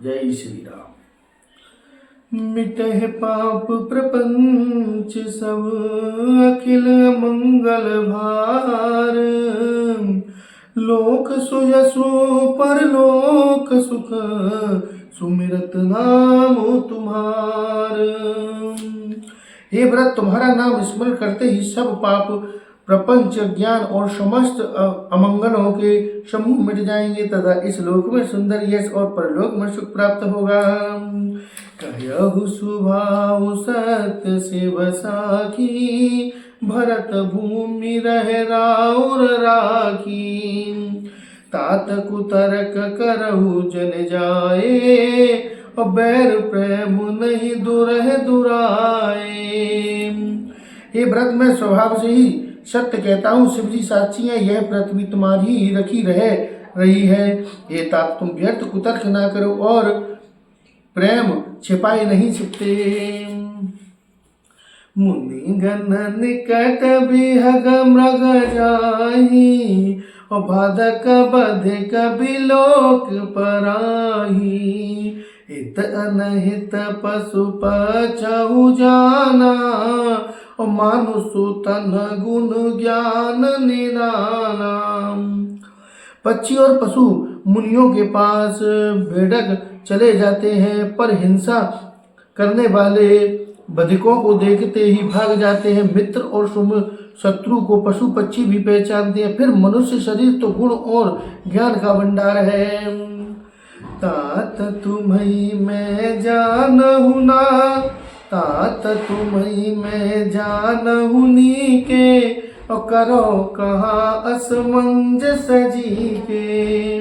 जय श्री राम। मिटह पाप प्रपंच सब, अखिल मंगल भार। लोक सुयसु परलोक सुख, सुमिरत नाम तुम्हार। हे व्रत, तुम्हारा नाम स्मरण करते ही सब पाप, प्रपंच, ज्ञान और समस्त अमंगलों के समूह मिट जाएंगे तथा इस लोक में सुंदर यश और परलोक में सुख प्राप्त होगा। कहु सुभाव सत्य शिव साखी, भरत भूमि रह राउर राखी। तात कुतर्क करहु जन जाए, और बैर प्रेम नहीं दुरह दुराए। हे व्रत, मैं स्वभाव से ही सत्य कहता हूँ, शिव जी साक्षी है, यह पृथ्वी तुम्हारी ही रखी रही है। ये तात, तुम व्यर्थ कुतर्क ना करो और प्रेम छिपाए नहीं छिपते। मुनि गण निकट बिहग मृग जाहि, और बाधक बधिक बिलोक पराहि। हित अनहित पशु पछहु जाना, और मानुषु तन गुण ज्ञान निदाना। पक्षी और पशु मुनियों के पास भेड़क चले जाते हैं, पर हिंसा करने वाले बधिकों को देखते ही भाग जाते हैं। मित्र और शत्रु को पशु पक्षी भी पहचानते हैं। फिर मनुष्य शरीर तो गुण और ज्ञान का भंडार है। तात तुम्हीं मैं जानहु ना, तात तुम्हीं मैं जानहु नीके, और करो कहाँ असमंजस जी के।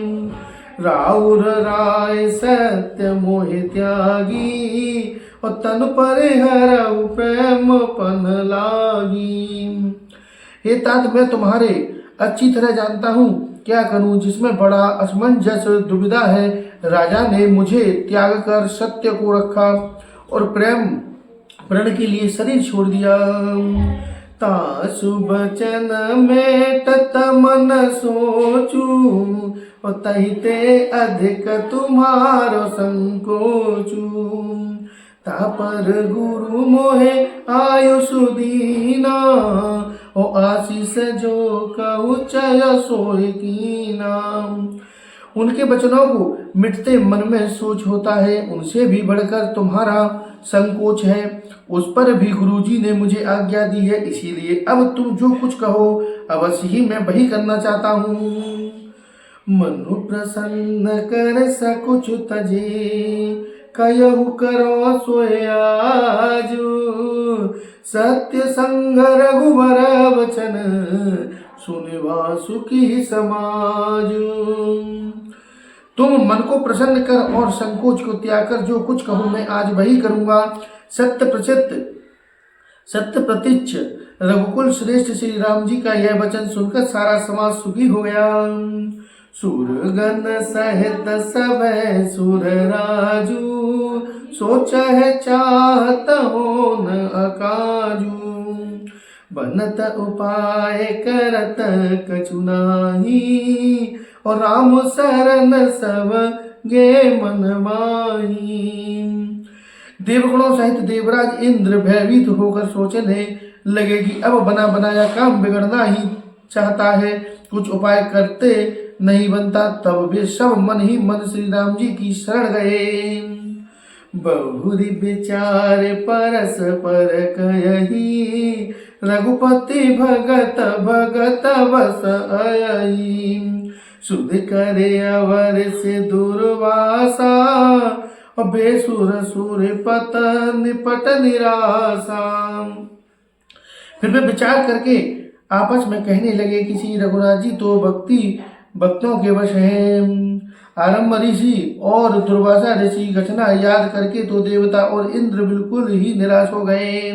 राउर राय सत्य मोहि त्यागी, और तन पर हरऊ प्रेम पन लागी। हे तात, मैं तुम्हारे अच्छी तरह जानता हूँ, क्या करूँ जिसमें बड़ा असमंजस दुविधा है। राजा ने मुझे त्याग कर सत्य को रखा और प्रण के लिए शरीर छोड़ दिया। तासु बचन में तत मन सोचू, और तहिते अधिक तुम्हारो संकोचू। तापर गुरु मोहे आयुष दीना, और आशीष जो कहु चय सोय कीना। उनके वचनों को मिटते मन में सोच होता है, उनसे भी बढ़कर तुम्हारा संकोच है। उस पर भी गुरुजी ने मुझे आज्ञा दी है, इसीलिए अब तुम जो कुछ कहो अवश्य ही मैं वही करना चाहता हूँ। मनु प्रसन्न कर सकुच तजे, कयहु करो सोय आजु। सत्य संग रघुबर वचन, सुनिवा सुखी समाजु। तुम मन को प्रसन्न कर और संकोच को त्याग कर जो कुछ कहूँ मैं आज वही करूँगा। सत्य प्रतीच्छ रघुकुल श्रेष्ठ श्री राम जी का यह वचन सुनकर सारा समाज सुखी हो गया। सुरगन सहित सब सुर राजू, सोच है चाहत हो न अकाजू। बनत उपाय करत कछु नाही, और राम शरण सब गे मन माही। देवगणों सहित देवराज इंद्र भयभीत होकर सोचने लगे कि अब बना बनाया काम बिगड़ना ही चाहता है, कुछ उपाय करते नहीं बनता। तब वे सब मन ही मन श्री राम जी की शरण गए। बहुरी विचार परस पर कयहि, रघुपति भगत भगत बस अयहि। सुध करे अवर से दुर्वासा, और बेसुर सुर पत निपट निराशा। फिर वे विचार करके आपस में कहने लगे कि श्री रघुनाथ जी तो भक्तों के वश हैं। आरंभ ऋषि और दुर्वासा ऋषि घटना याद करके तो देवता और इंद्र बिल्कुल ही निराश हो गए।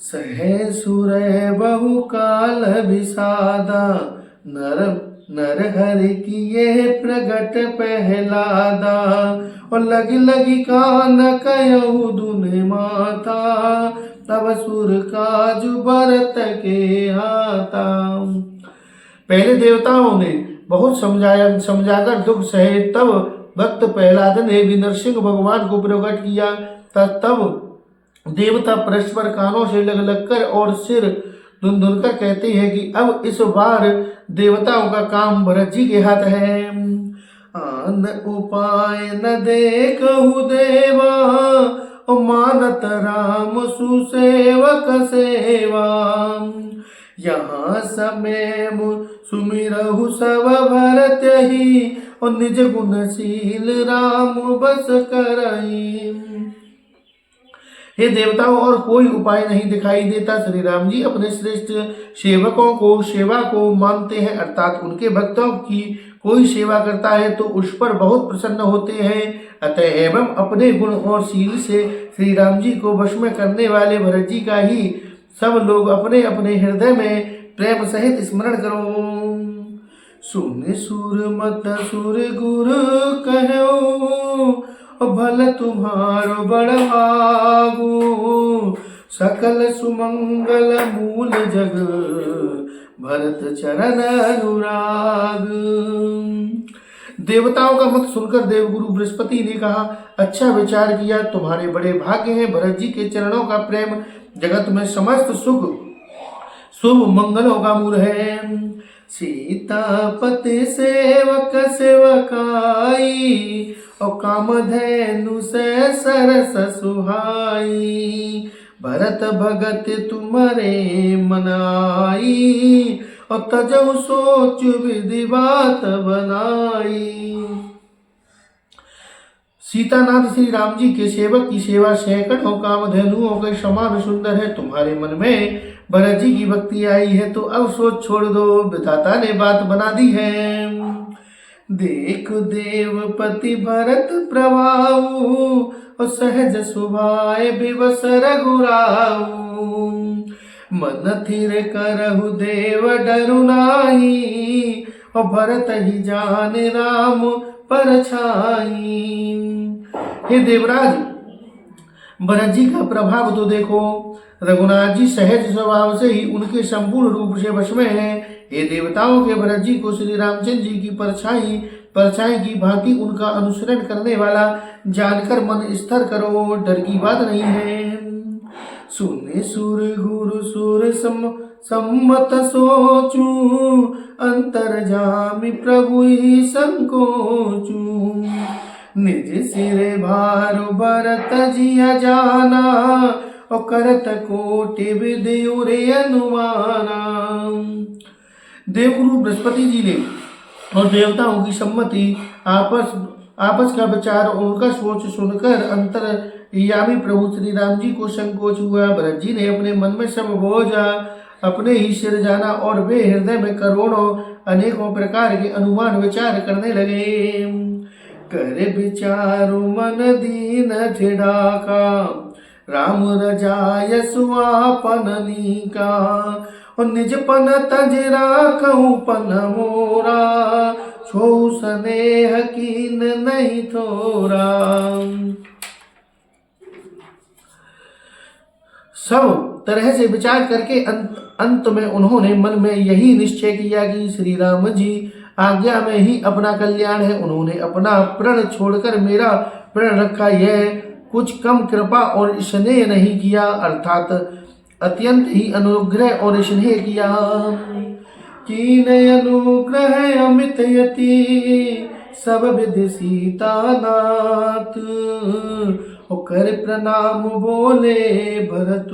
सह सुर बहु काल विषादा, नर हरि की ये प्रगट पहलादा। और लगी कान कयहु दुने माथा, तब सुर काजु भरत के हाथा। पहले देवताओं ने बहुत समझाकर दुख सहे, तब भक्त प्रहलाद ने भी नरसिंह भगवान को प्रकट किया। तब देवता परस्पर कानों से लग लग कर और सिर धुन धुन कर कहते हैं कि अब इस बार देवताओं का काम भरत जी के हाथ है। आन उपाय न देखहु देवा, मानत राम सुसेवक सेवा। यहाँ समय सुमिरहु सब भरत ही, और निज गुणशील राम बस करई। हे देवताओं, और कोई उपाय नहीं दिखाई देता। श्री राम जी अपने श्रेष्ठ सेवकों को सेवा को मानते हैं, अर्थात उनके भक्तों की कोई सेवा करता है तो उस पर बहुत प्रसन्न होते हैं। अतः एवं अपने गुण और शील से श्री राम जी को वश में करने वाले भरत जी का ही सब लोग अपने अपने हृदय में प्रेम सहित स्मरण करो। सुन सुर मत सुर गुरु कहो, भल तुम्हारो बड़भागु। सकल सुमंगल मूल जग, भरत चरण अनुराग। देवताओं का मत सुनकर देवगुरु बृहस्पति ने कहा, अच्छा विचार किया, तुम्हारे बड़े भाग्य हैं। भरत जी के चरणों का प्रेम जगत में समस्त सुख शुभ मंगलों का मूल है। सीतापति सेवक सेवकाई, और कामधेनु से सरस सुहाई। भरत भगत तुम्हारे मनाई, और तजौ सोच विधि बात बनाई। सीतानाथ श्री राम जी के सेवक की सेवा सैकड़ों कामधेनुओं के समान सुंदर है। तुम्हारे मन में भरत जी की भक्ति आई है तो अब सोच छोड़ दो, विधाता ने बात बना दी है। देख देवपति भरत प्रभाऊ, और सहज सुभाए विवश रघुराऊ। मन थिर करहु देव डरु नाही, और भरत ही जाने राम परछाई। हे देवराज, भरत जी का प्रभाव तो देखो। रघुनाथ जी सहज स्वभाव से ही उनके संपूर्ण रूप से वश में है। हे देवताओं के भरत जी को श्री रामचंद्र जी की परछाई की भांति उनका अनुसरण करने वाला जानकर मन स्थिर करो, डर की बात नहीं है। सुने सुर गुरु सुर सम्मत सोचू, अंतर्जामी प्रभु ही संकोचू। निज सिरे भार भरत जिया जाना, और करत कोटि विधि उरे अनुमाना। देवगुरु बृहस्पति जी ने और देवताओं की सम्मति आपस का विचार और उनका सोच सुनकर अंतर्यामी प्रभु श्री राम जी को संकोच हुआ। भरत जी ने अपने मन में सब बोझ अपने ही सिर जाना, और वे हृदय में करोड़ों अनेकों प्रकार के अनुमान विचार करने लगे। कर विचारु मन दीन ढिढ़ाका, राम रजाय सुआपन नीका। और निज पन तज राखहु पन मोरा, छो स्नेह कीन नहीं थोरा। सब तरह से विचार करके अंत में उन्होंने मन में यही निश्चय किया कि श्री राम जी आज्ञा में ही अपना कल्याण है। उन्होंने अपना प्रण छोड़कर मेरा प्रण रखा, यह कुछ कम कृपा और स्नेह नहीं किया, अर्थात अत्यंत ही अनुग्रह और स्नेह किया। कीन अनुग्रह अमित यति, सब विधि सीतानाथ। कर प्रणाम बोले भरत,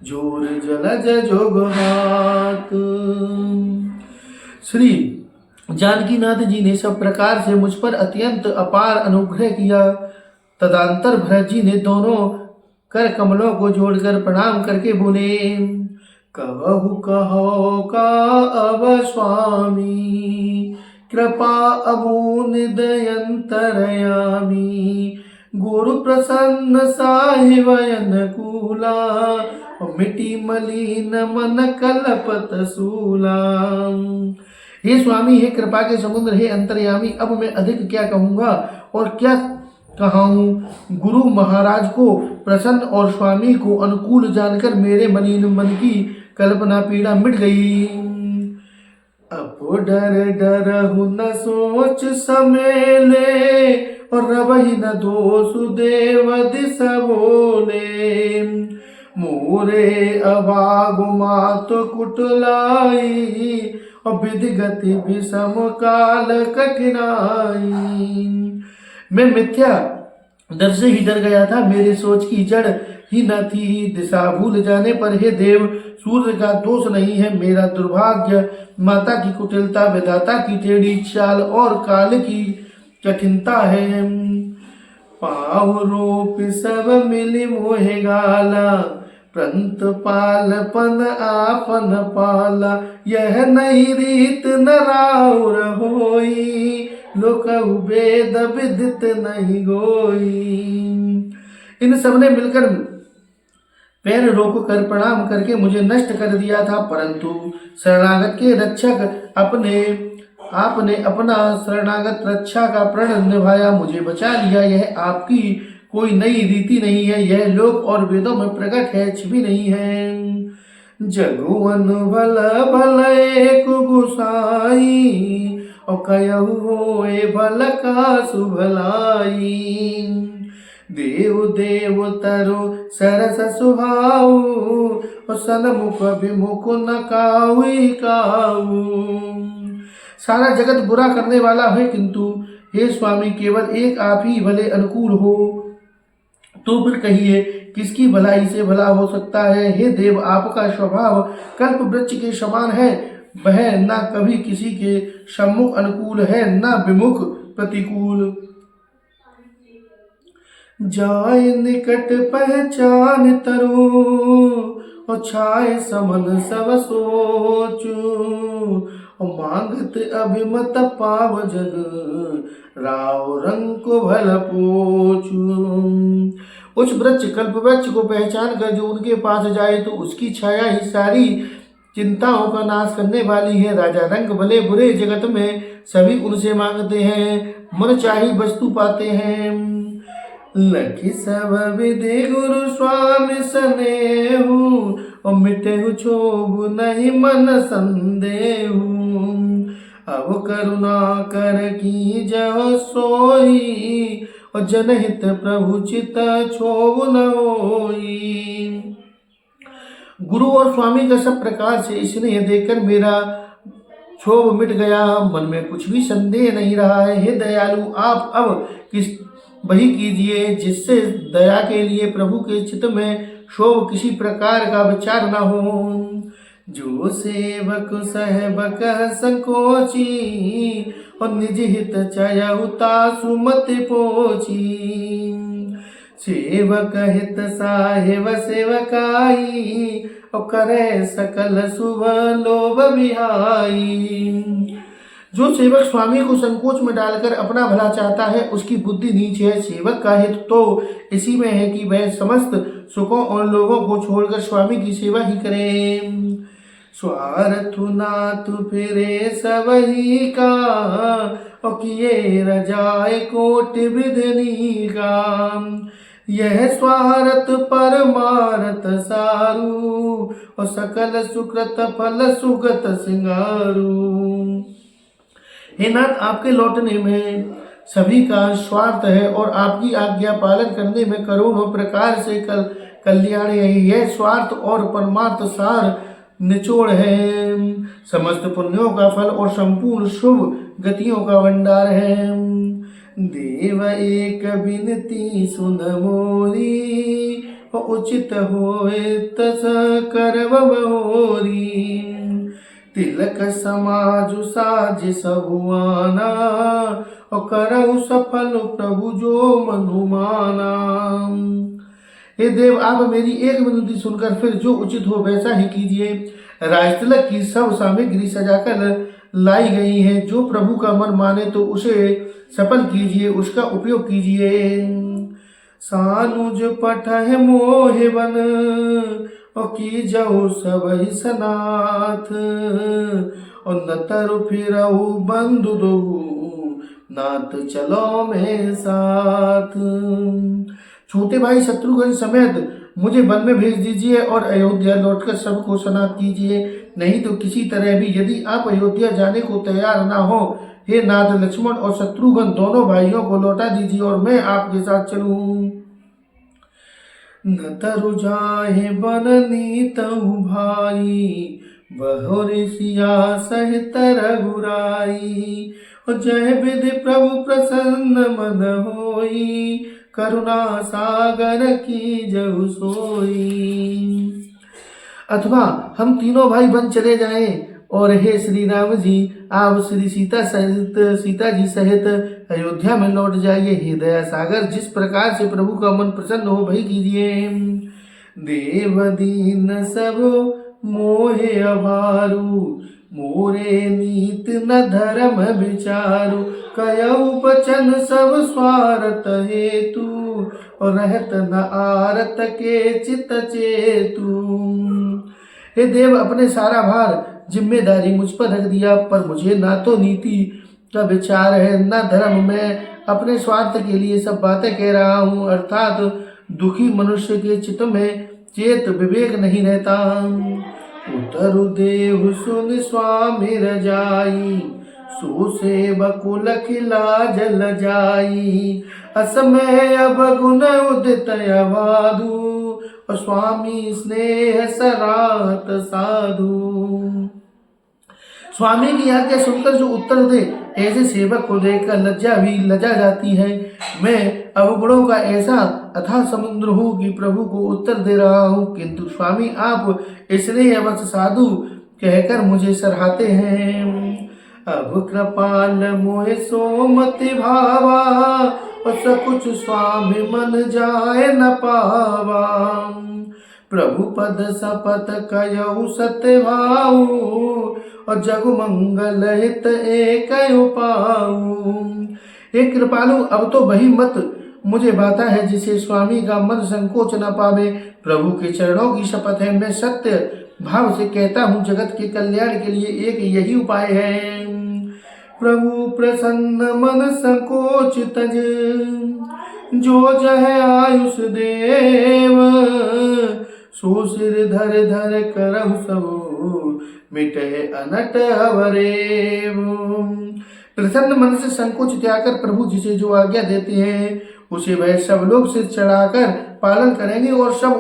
जोर जलज जोगहात। श्री जानकीनाथ जी ने सब प्रकार से मुझ पर अत्यंत अपार अनुग्रह किया। तदंतर भरत जी ने दोनों कर कमलों को जोड़कर प्रणाम करके बोले, कहु कहो का अब स्वामी, कृपा अबू निदयंतरयामी। गुरु प्रसन्न साहिब अनुकूला, मिटी मलिन मन कलपत सूला। हे स्वामी, हे कृपा के समुद्र, हे अंतर्यामी, अब मैं अधिक क्या कहूँगा और क्या कहाऊं। गुरु महाराज को प्रसन्न और स्वामी को अनुकूल जानकर मेरे मलिन मन की कल्पना पीड़ा मिट गई। अब डर डरहु न सोच समेले, और रबहि न दोषु देव दिस बोले। मोरे अभागु मात कुटलाई, और विधि गति विषम काल कठिनाई। मैं मिथ्या डर से ही डर गया था, मेरे सोच की जड़ ही न थी। दिशा भूल जाने पर हे देव सूर्य का दोष नहीं है, मेरा दुर्भाग्य माता की कुटिलता, विधाता की टेढ़ी चाल और काल की कठिनता है। पाव रोप सब मिली मोहे गाला, प्रंत पालपन आपन पाला। यह नहीं रीत न राउर होई, लोक वेद विदित नहीं गोई। इन सबने मिलकर पैर रोक कर प्रणाम करके मुझे नष्ट कर दिया था, परंतु शरणागत के रक्षक आपने अपना शरणागत रक्षा का प्रण निभाया, मुझे बचा लिया। यह आपकी कोई नई रीति नहीं है, यह लोक और वेदों में प्रकट है, छिपी नहीं है। जगुअन भल भल एक गुसाई, और कयहु होए भल का सुभलाई। देव देव तरु सरस सुभाऊ, और सनमुख विमुख न काहुई काऊ। सारा जगत बुरा करने वाला है, किंतु हे स्वामी केवल एक आप ही भले अनुकूल हो, तो फिर कहिए किसकी भलाई से भला हो सकता है। हे देव आपका स्वभाव कल्प वृक्ष के समान है, वह न कभी किसी के सम्मुख अनुकूल है, न विमुख प्रतिकूल। जाय निकट पहचान तरु, और छाए समन सब सोचू। और मांगत अभिमत पाव जग, राव रंग को भल पोचू। उस वृक्ष कल्प वृक्ष को पहचान कर जो उनके पास जाए तो उसकी छाया ही सारी चिंताओं का नाश करने वाली है। राजा रंग भले बुरे जगत में सभी उनसे मांगते हैं, मन चाही वस्तु पाते हैं। लखी सब विधि गुरु स्वामी सनेहु, और मिटेहु क्षोभ नहीं मन संदेहु। अब करुणा कर की जह सोई, और जनहित प्रभु चित क्षोभ न होई। गुरु और स्वामी का सब प्रकार से स्नेह देखकर मेरा क्षोभ मिट गया, मन में कुछ भी संदेह नहीं रहा है। हे दयालु आप अब किस वही कीजिए जिससे दया के लिए प्रभु के चित्त में क्षोभ किसी प्रकार का विचार न हो। जो सेवक सहबक संकोची, और निज हित चयहुता सुमत पोची। सेवक हित साहेब सेवकाई, और करे सकल शुभ लोभ विहाई। जो सेवक स्वामी को संकोच में डालकर अपना भला चाहता है उसकी बुद्धि नीच है। सेवक का हित तो इसी में है कि वह समस्त सुखों और लोगों को छोड़कर स्वामी की सेवा ही करे। स्वार्थु नाथ फिरे सबही का, और किए रजाए कोट विधनी का। यह स्वार्थ परमारथ सारू, और सकल सुकृत फल सुगत सिंगारू। हे नाथ आपके लौटने में सभी का स्वार्थ है, और आपकी आज्ञा पालन करने में करोड़ों प्रकार से कल्याण है। यह स्वार्थ और परमार्थ सार निचोड़ है, समस्त पुण्यों का फल और संपूर्ण शुभ गतियों का भंडार है। देव एक विनती सुन मोरी, उचित होए तस करव होरी। तिलक समाज साज सबुआना, और करहु सफल प्रभु जो मनुमाना। हे देव आप मेरी एक विनती सुनकर फिर जो उचित हो वैसा ही कीजिए। राजतिलक की सब सामग्री सजाकर लाई गई है, जो प्रभु का मन माने तो उसे सफल कीजिए, उसका उपयोग कीजिए। सानुज पठह मोहे बन, और की जाऊ सब ही सनाथ। और न तरु फिरऊ बंधु दो, नाथ चलो में साथ। छोटे भाई शत्रुघ्न समेत मुझे वन में भेज दीजिए, और अयोध्या लौटकर सबको सनाथ कीजिए। नहीं तो किसी तरह भी यदि आप अयोध्या जाने को तैयार ना हो, हे नाथ लक्ष्मण और शत्रुघ्न दोनों भाइयों को लौटा दीजिए और मैं आपके साथ चलूं। न तरु जाहे बननी तहु भाई, बहुरि सिया सहित रघुराई। और जय विधि प्रभु प्रसन्न मन होई, करुणा सागर की जहु सोई। अथवा हम तीनों भाई बन चले जाएं और हे श्री राम जी, आप श्री सीता जी सहित अयोध्या में लौट जाइए। हे दया सागर, जिस प्रकार से प्रभु का मन प्रसन्न हो वही कीजिए। देव दीन सब मोहे अभारू, मोरे नीत न धर्म विचारु। कयऊ बचन सब स्वार्थ हेतु, और रहत न आरत के चित चेतु। हे देव, अपने सारा भार जिम्मेदारी मुझ पर रख दिया, पर मुझे ना तो नीति का विचार है ना धर्म। मैं अपने स्वार्थ के लिए सब बातें कह रहा हूँ, अर्थात दुखी मनुष्य के चित्त में चेत विवेक नहीं रहता। उतरु देव सुन स्वामी रजाई, सो सेवक लखिला जल जाई। असमय अब गुण उदित अवाधु, और स्वामी स्नेह सराहत साधु। स्वामी की आज्ञा सुनकर जो उत्तर दे, ऐसे सेवक को देखकर लज्जा भी लजा जाती है। मैं अवगुणों का ऐसा अथाह समुद्र हूँ कि प्रभु को उत्तर दे रहा हूँ, किंतु स्वामी आप इसलिए अवश्य साधु कहकर मुझे सराहते हैं। अब कृपाल मोहे सोमति भावा, और सकुच स्वामी मन जाए न पावा। प्रभु पद सपत कयऊ सत्य भाऊ, और जग मंगल हित एक पाऊ। हे कृपालु, अब तो वही मत मुझे बाता है जिसे स्वामी का मन संकोच न पावे। प्रभु के चरणों की शपथ है, मैं सत्य भाव से कहता हूँ, जगत के कल्याण के लिए एक यही उपाय है। प्रभु प्रसन्न मन संकोच तज, जो जह आयुष देव। सो सिर धर धर करहु सब, मिटे अनट अवरेव। प्रसन्न मन से संकोच त्याग कर प्रभु जिसे जो आज्ञा देते हैं, उसे वह सब लोग सिर चढ़ाकर पालन करेंगे और सब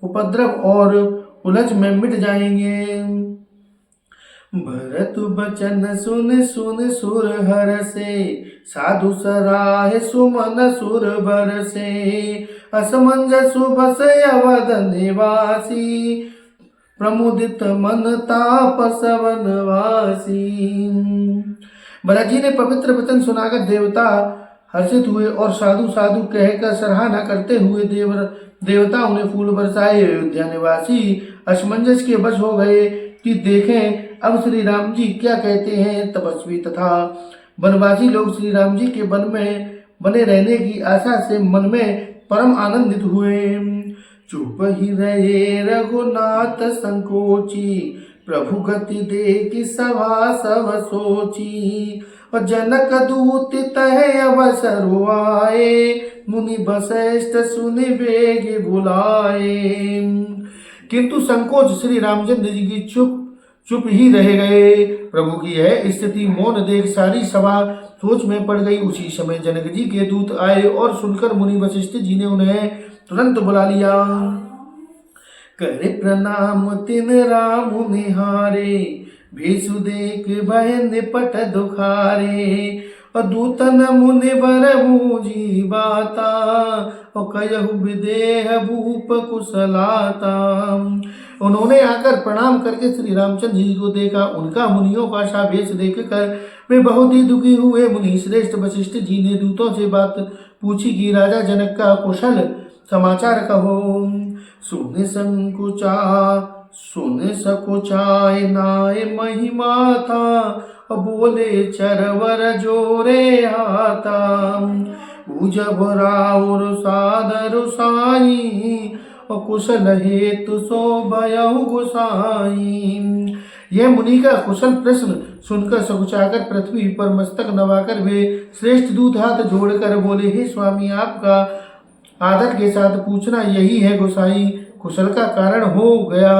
उपद्रव और उलझ में मिट जाएंगे। भरत बचन सुन सुन सुर हर से, साधु सराहे सुमन सुर बर से। असमंजस बस अवध निवासी, प्रमुदित मन तापस वनवासी। भरत जी ने पवित्र वचन सुनाकर देवता हर्षित हुए और साधु साधु कहकर सराहना करते हुए देवता उन्हें फूल बरसाए। अयोध्या निवासी असमंजस के वश हो गए कि देखें अब श्री राम जी क्या कहते हैं। तपस्वी तथा वनवासी लोग श्री राम जी के वन में बने रहने की आशा से मन में परम आनंदित हुए। चुप ही रहे रघुनाथ संकोची, प्रभु गति देखी सभा सब सोची। और जनक दूत तह अवसर आए, मुनि वशिष्ठ सुनि बेग बुलाए। किंतु संकोच श्री रामचंद्र जी की चुप ही रह गए। प्रभु की यह स्थिति मौन देख सारी सभा सोच में पड़ गई। उसी समय जनक जी के दूत आए और सुनकर मुनि वशिष्ठ जी ने उन्हें तुरंत बुला लिया। करे प्रणाम तिन राम निहारे, भेषु देख भय निपट दुखारे। और दूतन मुनि बर बूझी बाता, और कयहु विदेह भूप कुशलाता। उन्होंने आकर प्रणाम करके श्री रामचंद्र जी को देखा। उनका मुनियों का सा भेष देखकर वे बहुत ही दुखी हुए। मुनि श्रेष्ठ वशिष्ठ जी ने दूतों से बात पूछी कि राजा जनक का कुशल समाचार कहो। सुन सकुचाय नाय महिमा था, बोले चरवर जोरे हाथा। जब राउर सादर साई, और कुशल हेतु सो भयउ गुसाई। यह मुनि का कुशल प्रश्न सुनकर सकुचाकर पृथ्वी पर मस्तक नवाकर वे श्रेष्ठ दूत हाथ जोड़कर बोले, हे स्वामी, आपका आदर के साथ पूछना यही है गोसाई, कुशल का कारण हो गया।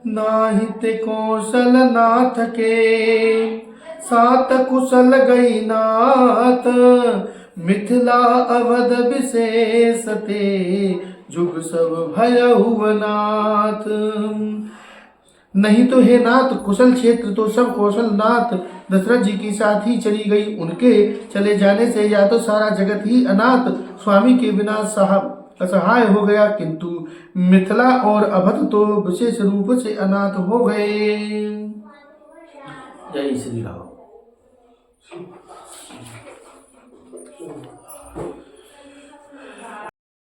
नाहित कौशल नाथ के सात कुशल गई नाथ, मिथिला अवध विशेष ते जुग सब भयहु नाथ। नहीं तो हे नाथ कुशल क्षेत्र तो सब कौशल नाथ दशरथ जी के साथ ही चली गई। उनके चले जाने से या तो सारा जगत ही अनाथ स्वामी के बिना असहाय हो गया, किंतु मिथिला और अवध तो विशेष रूप से अनाथ हो गए। जय श्री राम।